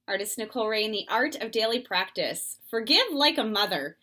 Artist Nicole Ray in the Art of Daily Practice. Forgive like a mother.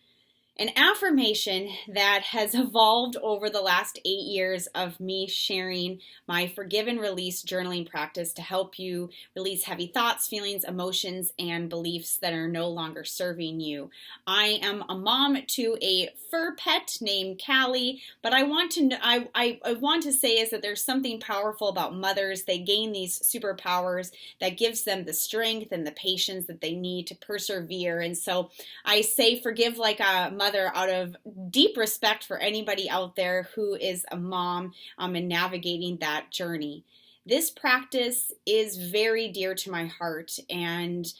An affirmation that has evolved over the last 8 years of me sharing my forgive and release journaling practice to help you release heavy thoughts, feelings, emotions, and beliefs that are no longer serving you. I am a mom to a fur pet named Callie, but I want to say is that there's something powerful about mothers. They gain these superpowers that gives them the strength and the patience that they need to persevere. And so I say forgive like a mother out of deep respect for anybody out there who is a mom and navigating that journey. This practice is very dear to my heart, and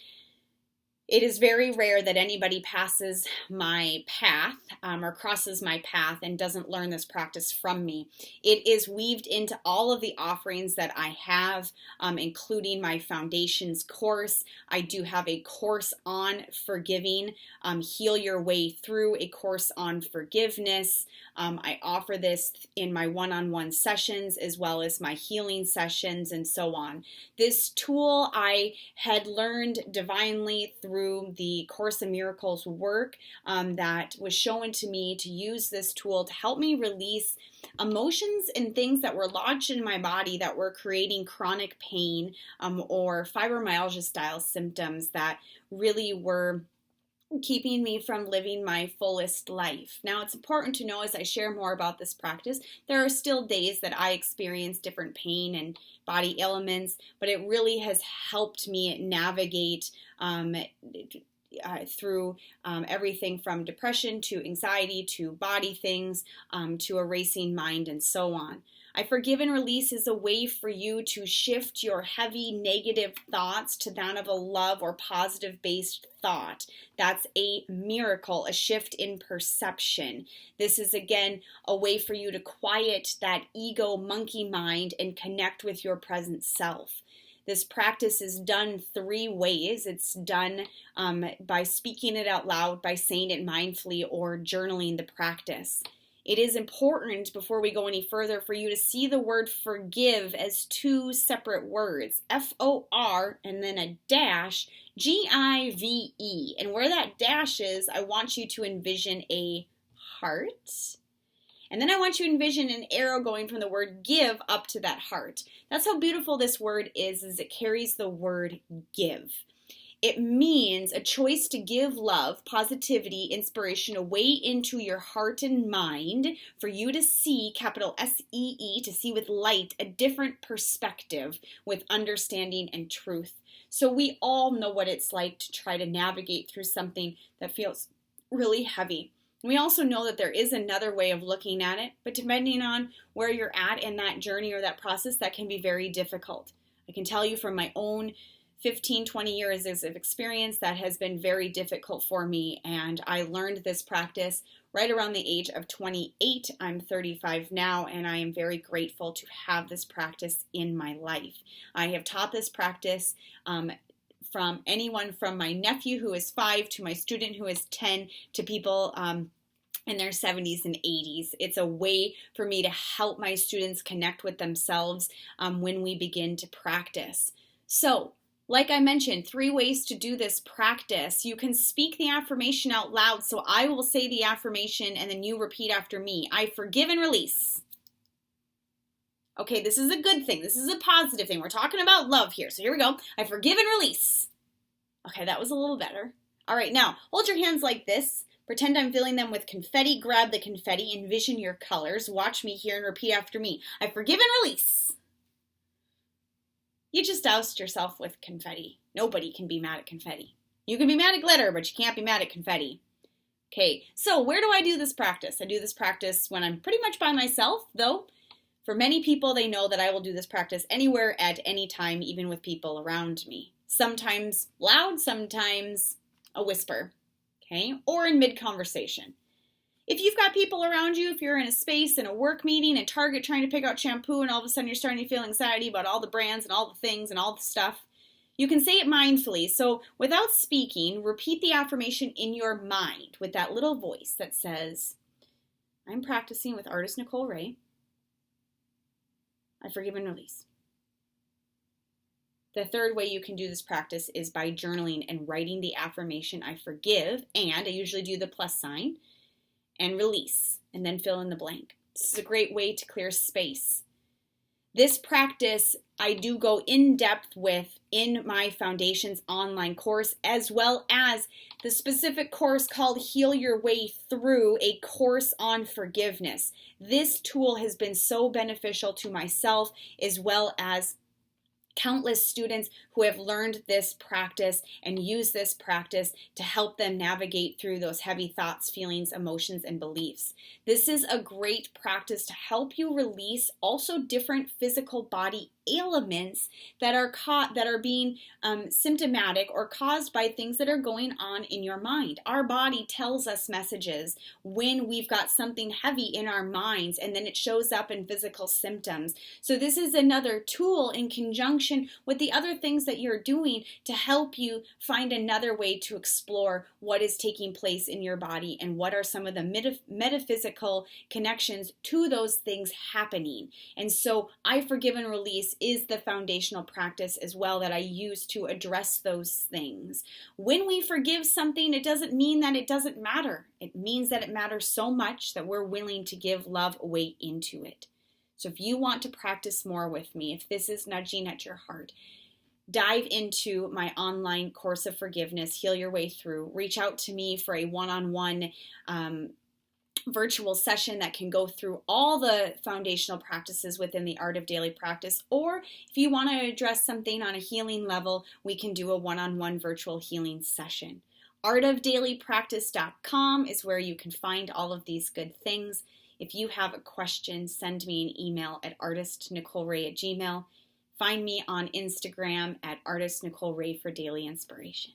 it is very rare that anybody passes my path or crosses my path and doesn't learn this practice from me. It is weaved into all of the offerings that I have, including my foundations course. I do have a course on forgiving, Heal Your Way Through, a course on forgiveness. I offer this in my one-on-one sessions as well as my healing sessions and so on. This tool I had learned divinely through the Course in Miracles work that was shown to me to use this tool to help me release emotions and things that were lodged in my body that were creating chronic pain or fibromyalgia style symptoms that really were keeping me from living my fullest life. Now, it's important to know as I share more about this practice, there are still days that I experience different pain and body ailments, but it really has helped me navigate through everything from depression to anxiety to body things to a racing mind and so on. I forgive and release is a way for you to shift your heavy negative thoughts to that of a love or positive based thought. That's a miracle, a shift in perception. This is again a way for you to quiet that ego monkey mind and connect with your present self. This practice is done 3 ways. It's done by speaking it out loud, by saying it mindfully, or journaling the practice. It is important, before we go any further, for you to see the word forgive as 2 separate words, F-O-R and then a dash, G-I-V-E. And where that dash is, I want you to envision a heart. And then I want you to envision an arrow going from the word give up to that heart. That's how beautiful this word is it carries the word give. It means a choice to give love, positivity, inspiration away into your heart and mind for you to see, capital S-E-E, to see with light, a different perspective with understanding and truth. So we all know what it's like to try to navigate through something that feels really heavy. We also know that there is another way of looking at it, but depending on where you're at in that journey or that process, that can be very difficult. I can tell you from my own 15, 20 years of experience that has been very difficult for me, and I learned this practice right around the age of 28. I'm 35 now, and I am very grateful to have this practice in my life. I have taught this practice from anyone from my nephew who is 5 to my student who is 10 to people in their 70s and 80s. It's a way for me to help my students connect with themselves when we begin to practice. So, like I mentioned, 3 ways to do this practice. You can speak the affirmation out loud, so I will say the affirmation and then you repeat after me. I forgive and release. Okay, this is a good thing. This is a positive thing. We're talking about love here. So here we go. I forgive and release. Okay, that was a little better. All right, now hold your hands like this. Pretend I'm filling them with confetti. Grab the confetti. Envision your colors. Watch me here and repeat after me. I forgive and release. You just doused yourself with confetti. Nobody can be mad at confetti. You can be mad at glitter, but you can't be mad at confetti. Okay, so where do I do this practice? I do this practice when I'm pretty much by myself, though. For many people, they know that I will do this practice anywhere at any time, even with people around me. Sometimes loud, sometimes a whisper, okay? Or in mid-conversation. If you've got people around you, if you're in a space, in a work meeting, at Target trying to pick out shampoo, and all of a sudden you're starting to feel anxiety about all the brands and all the things and all the stuff, you can say it mindfully. So without speaking, repeat the affirmation in your mind with that little voice that says, I'm practicing with artist Nicole Ray. I forgive and release. The third way you can do this practice is by journaling and writing the affirmation, I forgive, and I usually do the plus sign, and release, and then fill in the blank. This is a great way to clear space. This practice I do go in depth with in my Foundations online course, as well as the specific course called Heal Your Way Through, a course on forgiveness. This tool has been so beneficial to myself as well as countless students who have learned this practice and use this practice to help them navigate through those heavy thoughts, feelings, emotions, and beliefs. This is a great practice to help you release also different physical body ailments that are being symptomatic or caused by things that are going on in your mind. Our body tells us messages when we've got something heavy in our minds, and then it shows up in physical symptoms. So this is another tool in conjunction with the other things that you're doing to help you find another way to explore what is taking place in your body and what are some of the metaphysical connections to those things happening. And so I forgive and release is the foundational practice as well that I use to address those things. When we forgive something, it doesn't mean that it doesn't matter. It means that it matters so much that we're willing to give love away into it. So if you want to practice more with me, if this is nudging at your heart, dive into my online course of forgiveness, Heal Your Way Through. Reach out to me for a one-on-one virtual session that can go through all the foundational practices within the Art of Daily Practice. Or if you want to address something on a healing level, we can do a one-on-one virtual healing session. artofdailypractice.com is where you can find all of these good things. If you have a question, send me an email at artistnicoleray@gmail.com. Find me on Instagram at artistnicoleray for daily inspiration.